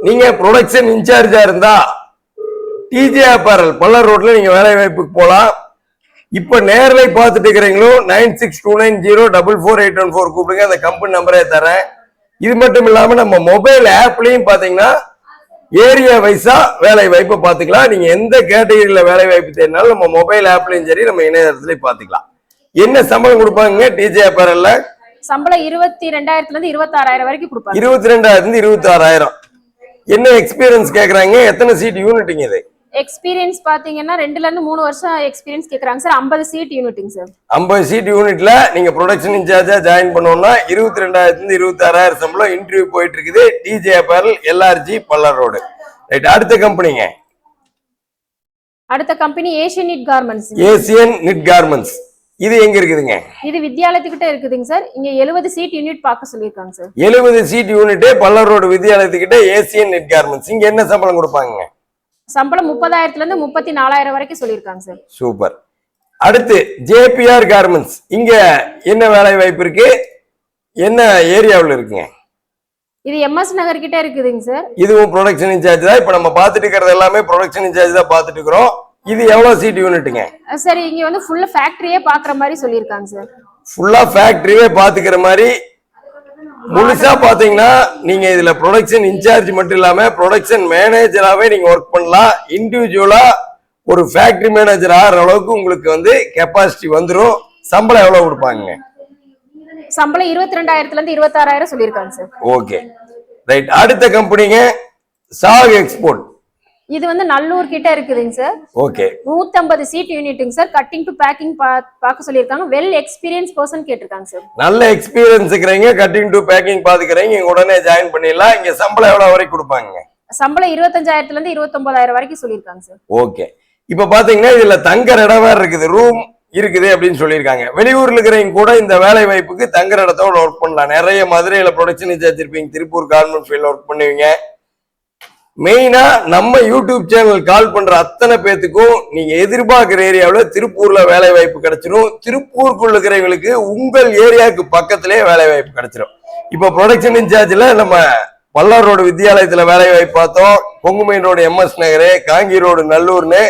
நீங்க ப்ரொடக்ஷன் இன்சார்ஜா இருந்தா DJ apparel Pallar ரோட்ல நீங்க வேலை வாய்ப்புக்கு போலாம். இப்ப நேர்ல பார்த்துட்டு இருக்கிறீங்களோ 9629044814 கூப்பிடுங்க. அந்த கம்பெனி நம்பரே தரேன். இது மட்டும் இல்லாம நம்ம மொபைல் ஆப்லயும் பாத்தீங்கன்னா ஏரியா வைஸா வேலை வாய்ப்பை பார்த்துக்கலாம். நீங்க எந்த கேட்டகரியில வேலை வாய்ப்பு தேடினாலும் நம்ம மொபைல் ஆப்லயும் சரி நம்ம இணையதளத்திலையும் பார்த்துக்கலாம். என்ன சம்பளம் கொடுப்பாங்க டிஜே அப்பேரல்ல? சம்பளம் 22,000 இருந்து 26,000 வரைக்கும் கொடுப்பாங்க. 22,000 இருந்து 26,000. என்ன எக்ஸ்பீரியன்ஸ் கேக்குறாங்க? எத்தனை சீட் யூனிட்டுங்க இது? எக்ஸ்பீரியன்ஸ் பாத்தீங்கன்னா 2ல இருந்து 3 வருஷம் எக்ஸ்பீரியன்ஸ் கேக்குறாங்க சார். 50 சீட் யூனிட்டுங்க சார். 50 சீட் யூனிட்ல நீங்க ப்ரொடக்ஷன் இன்சார்ஜா ஜாயின் பண்ணோம்னா 22,000 இருந்து 26,000 சம்பளம். இன்டர்வியூ போயிட்டு இருக்குது. DJ apparel LRG Pallar road. Right. அடுத்த கம்பெனிங்க. அடுத்த company Asian knit garments. Asian knit garments. இது எங்க இருக்குதுங்க? இது வித்யாலயத்துக்கிட்ட இருக்குதுங்க சார். இங்க 70 சீட் யூனிட் பார்க்க சொல்லிருக்காங்க சார். 70 சீட் யூனிட் பல்லர் ரோடு வித்யாலயத்துக்கிட்ட ஏசியன் நிட் கார்மெண்ட்ஸ். இங்க என்ன சம்பளம் கொடுப்பாங்க? சம்பளம் 30,000 இருந்து 34,000 வரைக்கும் சொல்லிருக்காங்க சார். சூப்பர். அடுத்து JPR கார்மெண்ட்ஸ். இங்க என்ன வேலை வாய்ப்பு இருக்கு? என்ன ஏரியாவில் இருக்குங்க? இது MS நகர் கிட்ட இருக்குதுங்க சார். இதுவும் ப்ரொடக்ஷன் இன்சார்ஜ் தான். இப்ப நம்ம பார்த்துட்டு இருக்கிறது எல்லாமே ப்ரொடக்ஷன் இன்சார்ஜ் தான் பார்த்துட்டு இருக்கிறோம். இது எவ்வளவு சீட் யூனிட்டுங்க? சார் இங்க வந்து ஃபுல்லா ஃபேக்டரியே பாக்குற மாதிரி சொல்லிருக்காங்க சார். ஃபுல்லா ஃபேக்டரியே பாத்துக்கிற மாதிரி முழுசா பாத்தீங்கன்னா நீங்க இதுல ப்ரொடக்ஷன் இன்சார்ஜ் மட்டும் இல்லாம ப்ரொடக்ஷன் மேனேஜராவே நீங்க ஒர்க் பண்ணலாம். இண்டிவிஜுவலா ஒரு ஃபேக்டரி மேனேஜர் ஆகிற அளவுக்கு உங்களுக்கு வந்து கெப்பாசிட்டி வந்துடும். சம்பளம் எவ்வளவு கொடுப்பாங்க? சம்பளம் 22,000 இருந்து 26,000 சொல்லிருக்காங்க சார். Okay right. அடுத்த கம்பெனிங்க சாக் எக்ஸ்போர்ட். இது வந்து நல்லூர் கிட்ட இருக்குதுங்க சார். ஓகே. 150 சீட் யூனிட்டுங்க சார். கட்டிங் டு பேக்கிங் பார்க்க சொல்லிருக்காங்க. வெல் எக்ஸ்பீரியன்ஸ் பர்சன் கேட்டிருக்காங்க சார். நல்ல எக்ஸ்பீரியன்ஸ் இருக்கிறீங்க, கட்டிங் டு பேக்கிங் பாத்துக்கிறீங்க, இங்க உடனே ஜாயின் பண்ணிடலாம். இங்க சம்பளம் எவ்வளவு வரைக்கும் கொடுப்பாங்க? சம்பளம் 25,000 இருந்து 29,000 வரைக்கும் சொல்லிருக்காங்க சார். ஓகே. இப்ப பாத்தீங்கன்னா இதுல தங்குற இடம் வேற இருக்குது, ரூம் இருக்குது அப்படின்னு சொல்லியிருக்காங்க. வெளியூர்ல இருக்கிறவங்க கூட இந்த வேலை வாய்ப்புக்கு தங்குற இடத்தோட ஒர்க் பண்ணலாம். நிறைய மதுரையில ப்ரொடக்ஷன் இன்சார்ஜ் இருப்பீங்க, திருப்பூர் கார்மெண்ட் ஃபீல்ட்ல ஒர்க் பண்ணுவீங்க. மெயினா நம்ம யூடியூப் சேனல் கால் பண்ற அத்தனை பேத்துக்கும் நீங்க எதிர்பார்க்கிற ஏரியாவில் திருப்பூர்ல வேலை வாய்ப்பு கிடைச்சிடும். திருப்பூருக்குள்ள இருக்கிறவங்களுக்கு உங்கள் ஏரியாவுக்கு பக்கத்திலே வேலை வாய்ப்பு கிடைச்சிடும். இப்ப ப்ரொடக்ஷன் இன்சார்ஜ்ல நம்ம பல்லர் ரோடு வித்யாலயத்துல வேலை வாய்ப்பு பார்த்தோம். கொங்குமைன் ரோடு MS நகர், காங்கி ரோடு நல்லூர்னு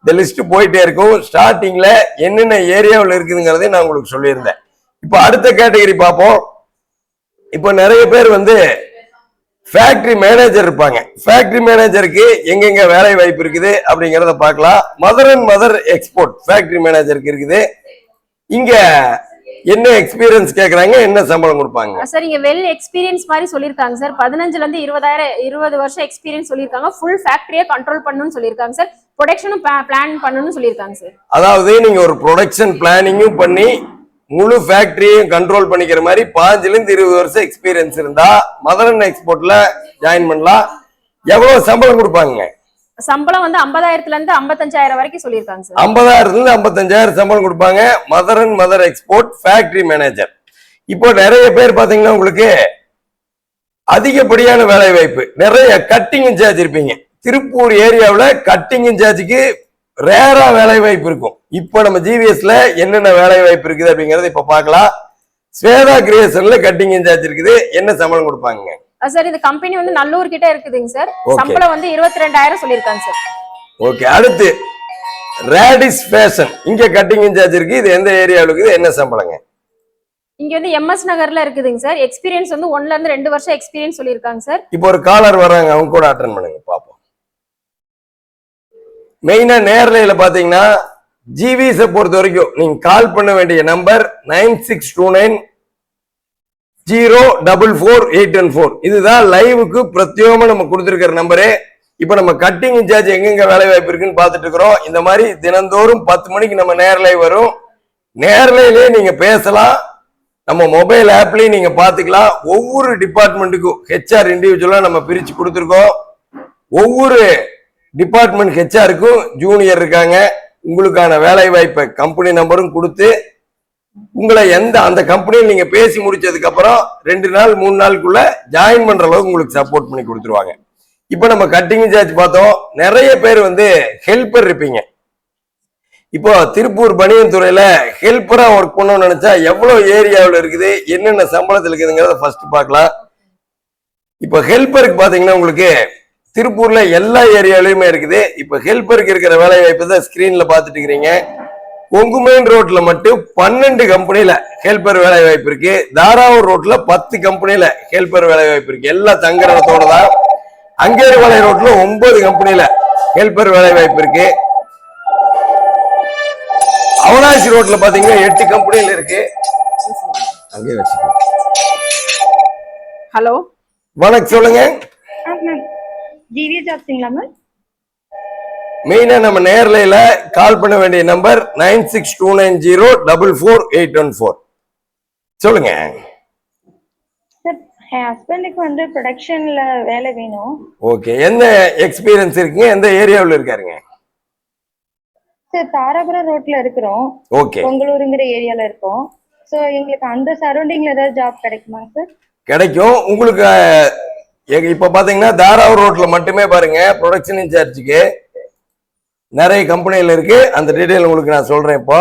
இந்த லிஸ்ட் போயிட்டே இருக்கும். ஸ்டார்டிங்ல என்னென்ன ஏரியாவில் இருக்குதுங்கிறதையும் நான் உங்களுக்கு சொல்லியிருந்தேன். இப்ப அடுத்த கேட்டகரி பார்ப்போம். இப்போ நிறைய பேர் வந்து ஃபேக்டரி மேனேஜர் இருப்பாங்க. ஃபேக்டரி மேனேஜருக்கு எங்கெங்க வேலை வாய்ப்பு இருக்குது அப்படிங்கறத பார்க்கலாம். மதர் எக்ஸ்போர்ட் ஃபேக்டரி மேனேஜருக்கு இருக்குது. இங்க என்ன எக்ஸ்பீரியன்ஸ் கேக்குறாங்க, என்ன சம்பளம் கொடுப்பாங்க? சார் இங்க வெல் எக்ஸ்பீரியன்ஸ் மாதிரி சொல்லிருக்காங்க சார். 15ல இருந்து 20 வருஷம் எக்ஸ்பீரியன்ஸ் சொல்லிருக்காங்க. ஃபுல் ஃபேக்டரியை கண்ட்ரோல் பண்ணணும்னு சொல்லிருக்காங்க சார். ப்ரொடக்ஷனும் பிளான் பண்ணணும்னு சொல்லிருக்காங்க சார். அதாவது நீங்க ஒரு ப்ரொடக்ஷன் பிளானிங்கும் பண்ணி முழு ஃபேக்டரியையும் கண்ட்ரோல் பண்ணிக்கிற மாதிரி 15ல இருந்து 20 வருஷம் எக்ஸ்பீரியன்ஸ் இருந்தா மதர் எக்ஸ்போர்ட்ல ஜாயின் பண்ணலாம். எவ்வளவு சம்பளம் கொடுப்பாங்க? சம்பளம் வந்து 50,000 இருந்து 55,000 வரைக்கும் சொல்லிருக்காங்க சார். 50,000 இருந்து 55,000 சம்பளம் கொடுப்பாங்க. Mother export factory manager. இப்போ நிறைய பேர் பாத்தீங்கன்னா உங்களுக்கு அதிகப்படியான வேலை வாய்ப்பு, நிறைய கட்டிங் இன்சார்ஜ் இருப்பீங்க. திருப்பூர் ஏரியாவில் கட்டிங் இன்சார்ஜுக்கு ரேரா வேலை வாய்ப்பு இருக்கும். இப்ப நம்ம GVSல என்னென்ன வேலை வாய்ப்பு இருக்குது அப்படிங்கறத இப்ப பார்க்கலாம். ஸ்வேதா கிரியேஷன்ல கட்டிங் இன்சார்ஜ் இருக்குது. என்ன சம்பளம் கொடுப்பாங்க? சார் இந்த கம்பெனி வந்து நல்லூர் கிட்ட இருக்குதுங்க சார். சம்பளம் வந்து 22,000 சொல்லிருக்காங்க சார். ஓகே. அடுத்து ரேடிஸ் ஃபேஷன். இங்க கட்டிங் இன்சார்ஜ் இருக்கு. இது எந்த ஏரியாவில் இருக்குது, என்ன சம்பளங்க? இங்க வந்து MS நகர்ல இருக்குதுங்க சார். எக்ஸ்பீரியன்ஸ் வந்து 1ல இருந்து 2 வருஷம் எக்ஸ்பீரியன்ஸ் சொல்லிருக்காங்க சார். இப்போ ஒரு காலர் வர்றாங்க, அவங்க கூட அட்டெண்ட் பண்ணுங்க பாப்போம். மெயினா நேர்லையில பாத்தீங்கன்னா GVS பொறுத்த வரைக்கும் நீங்க கால் பண்ண வேண்டிய நம்பர் 9629044814. இதுதான் லைவுக்கு பிரத்யேகமா நம்ம கொடுத்திருக்கிற நம்பரு. இப்ப நம்ம கட்டிங் இன்சார்ஜ் எங்கெங்க வேலை வாய்ப்பு இருக்குன்னு பாத்துட்டு இருக்கிறோம். இந்த மாதிரி தினந்தோறும் 10 மணிக்கு நம்ம நேர்லை வரும். நேர்லையிலே நீங்க பேசலாம். நம்ம மொபைல் ஆப்லயும் நீங்க பாத்துக்கலாம். ஒவ்வொரு டிபார்ட்மெண்ட்டுக்கும் HR இண்டிவிஜுவலா நம்ம பிரிச்சு கொடுத்துருக்கோம். ஒவ்வொரு டிபார்ட்மெண்ட் HRக்கும் ஜூனியர் இருக்காங்க. உங்களுக்கான வேலை வாய்ப்பை கம்பெனி நம்பரும் கொடுத்து உங்களை அந்த கம்பெனியில் நீங்க பேசி முடிச்சதுக்கு அப்புறம் 2 நாள் 3 நாளுக்குள்ள ஜாயின் பண்ற அளவுக்கு உங்களுக்கு சப்போர்ட் பண்ணி கொடுத்துருவாங்க. இப்ப நம்ம கட்டிங் இன்சார்ஜ் பார்த்தோம். நிறைய பேர் வந்து ஹெல்பர் இருப்பீங்க. இப்போ திருப்பூர் பனியன் துறையில ஹெல்பரா ஒர்க் பண்ணணும்னு நினைச்சா எவ்வளவு ஏரியாவில் இருக்குது, என்னென்ன சம்பளத்தில் இருக்குதுங்கிறத ஃபர்ஸ்ட் பார்க்கலாம். இப்ப ஹெல்ப்பருக்கு பாத்தீங்கன்னா உங்களுக்கு திருப்பூர்ல எல்லா ஏரியாலயுமே இருக்குது. இப்ப ஹெல்ப்பருக்கு இருக்கிற வேலை வாய்ப்பு தான் ஸ்கிரீன்ல பாத்துட்டு இருக்கிறீங்க. கொங்கு மெயின் ரோட்ல மட்டும் 12 கம்பெனில ஹெல்ப்பர் வேலை வாய்ப்பு இருக்கு. தாராவூர் ரோட்ல 10 கம்பெனில ஹெல்ப்பர் வேலை வாய்ப்பு இருக்கு. எல்லாம் தங்குற இடத்தோட தான். அங்கேரிபாளைய ரோட்ல 9 கம்பெனில ஹெல்ப்பர் வேலை வாய்ப்பு இருக்கு. அவனாசி ரோட்ல பாத்தீங்கன்னா 8 கம்பெனில இருக்கு. அங்கே வச்சுக்கோங்க. ஹலோ வணக்கம், சொல்லுங்க. ஜிவி ஜாப்ஸுங்களா மேம்? மெயினா நம்ம நேர்லையில கால் பண்ண வேண்டிய நம்பர் 9629044814. சொல்லுங்க. சார், என் ஹஸ்பண்டுக்கு வந்து ப்ரொடக்ஷன்ல வேலை வேணும். ஓகே, எந்த எக்ஸ்பீரியன்ஸ் இருக்குங்க? எந்த ஏரியாவில் இருக்காருங்க? சார், தாராபுரம் ரோட்ல இருக்கிறோம். ஓகே, பொங்கலூருங்கிற ஏரியால இருக்கோம். ஸோ எங்களுக்கு அந்த சரௌண்டிங்ல ஏதாவது ஜாப் கிடைக்குமா சார்? கிடைக்கும் உங்களுக்கு. இப்ப பாத்தீங்கன்னா தாராவூர் ரோட்ல மட்டுமே பாருங்க ப்ரொடக்ஷன் இன்சார்ஜுக்கு நிறைய கம்பெனில இருக்கு. அந்த டீடைல் உங்களுக்கு நான் சொல்றேன். இப்போ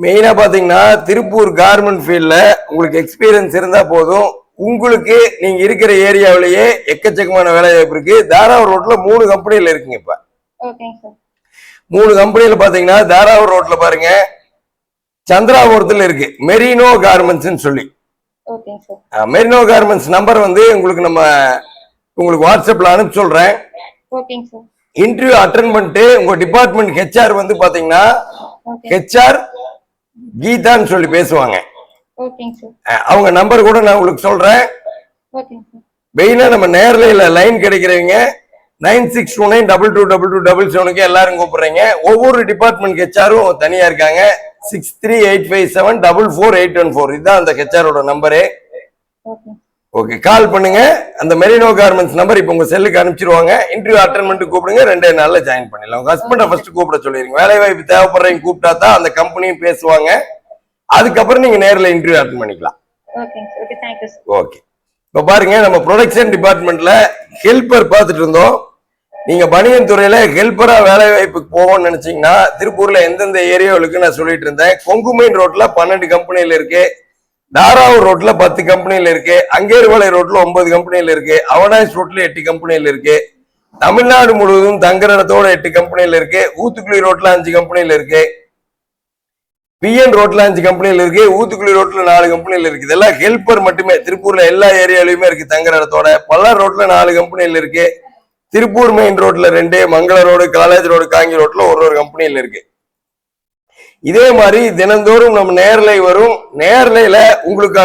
மெயினா பாத்தீங்கன்னா திருப்பூர் கார்மெண்ட் ஃபீல்ட்ல உங்களுக்கு எக்ஸ்பீரியன்ஸ் இருந்தா போதும். உங்களுக்கு நீங்க இருக்கிற ஏரியாவிலேயே எக்கச்சக்கமான வேலை வாய்ப்பு இருக்கு. தாராவூர் ரோட்ல 3 கம்பெனில இருக்குங்க. இப்ப ஓகேங்க சார். 3 கம்பெனில பாத்தீங்கன்னா தாராவூர் ரோட்ல பாருங்க சந்திராபுரத்துல இருக்கு மெரினோ கார்மெண்ட்ஸ் சொல்லி. ஓகேங்க சார். மெரினோ கார்மெண்ட்ஸ் நம்பர் வந்து உங்களுக்கு வாட்ஸ்அப்ல அனுப்பி சொல்றேன். ஓகேங்க சார். இன்டர்வியூ அட்டென்ட் பண்ணிட்டு உங்க டிபார்ட்மெண்ட் ஹெச்ஆர் வந்து பாத்தீங்கன்னா ஓகே. ஹெச்ஆர் கீதான்னு சொல்லி பேசுவாங்க. ஓகேங்க சார். அவங்க நம்பர் கூட நான் உங்களுக்கு சொல்றேன். ஓகேங்க சார். மெயினா நம்ம நேர்ல லைன் கிடைக்கிறவங்க 9629222277 எல்லாரும் கூப்பிடுறீங்க. ஒவ்வொரு டிபார்ட்மெண்ட் ஹெச்ஆரும் தனியா இருக்காங்க. 6385744814 இதுதான் அந்த ஹெச்ஆரோட நம்பரு. ஓகே. ஓகே, கால் பண்ணுங்க. அந்த மெரினோ கார்மெண்ட்ஸ் நம்பர் இப்ப உங்க செல்லுக்கு அனுப்பிச்சிருவாங்க. இன்டர்வியூ அட்டென்ட் பண்ணிட்டு கூப்பிடுங்க. 2 நாள்ல ஜாயின் பண்ணிடலாம். உங்க ஹஸ்பண்ட ஃபர்ஸ்ட் கூப்பிட சொல்லிருங்க. வேலை வாய்ப்பு தேவைப்படுறவங்க கூப்பிட்டா தான் அந்த கம்பெனியும் பேசுவாங்க. அதுக்கப்புறம் நீங்க நேர்ல இன்டர்வியூ அட்டென்ட் பண்ணிக்கலாம். ஓகேங்க sir. Okay, thank you sir. Okay, இப்ப பாருங்க நம்ம ப்ரொடக்ஷன் டிபார்ட்மெண்ட்ல ஹெல்ப்பர் பார்த்துட்டு இருந்தோம். நீங்க பனியன் துறையில ஹெல்ப்பரா வேலை வாய்ப்புக்கு போவோம்னு நினைச்சீங்கன்னா திருப்பூர்ல எந்தெந்த ஏரியாவுக்கு நான் சொல்லிட்டு இருந்தேன். கொங்கு மெயின் ரோட்ல 12 கம்பெனில இருக்கு. தாராவூர் ரோட்ல 10 கம்பெனில இருக்கு. அங்கேரிபாளைய ரோட்ல 9 கம்பெனில இருக்கு. அவனாசி ரோட்ல 8 கம்பெனில இருக்கு. தமிழ்நாடு முழுவதும் தங்குற இடத்தோட 8 கம்பெனில இருக்கு. ஊத்துக்குளி ரோட்ல 5 கம்பெனில இருக்கு. பிஎன் ரோட்ல 5 கம்பெனில இருக்கு. ஊத்துக்குளி ரோட்ல 4 கம்பெனில இருக்கு. இதெல்லாம் ஹெல்ப்பர் மட்டுமே. திருப்பூர்ல எல்லா ஏரியாலயுமே இருக்கு தங்குற இடத்தோட. பல்லார் ரோட்ல 4 கம்பெனில இருக்கு. திருப்பூர் மெயின் ரோட்ல 2, மங்கள ரோடு, காலேஜ் ரோடு, காங்கி ரோட்ல ஒரு கம்பெனில இருக்கு. இதே மாதிரி தினந்தோறும் நம்ம நேர்லை வரும். நேர்லையில உங்களுக்கு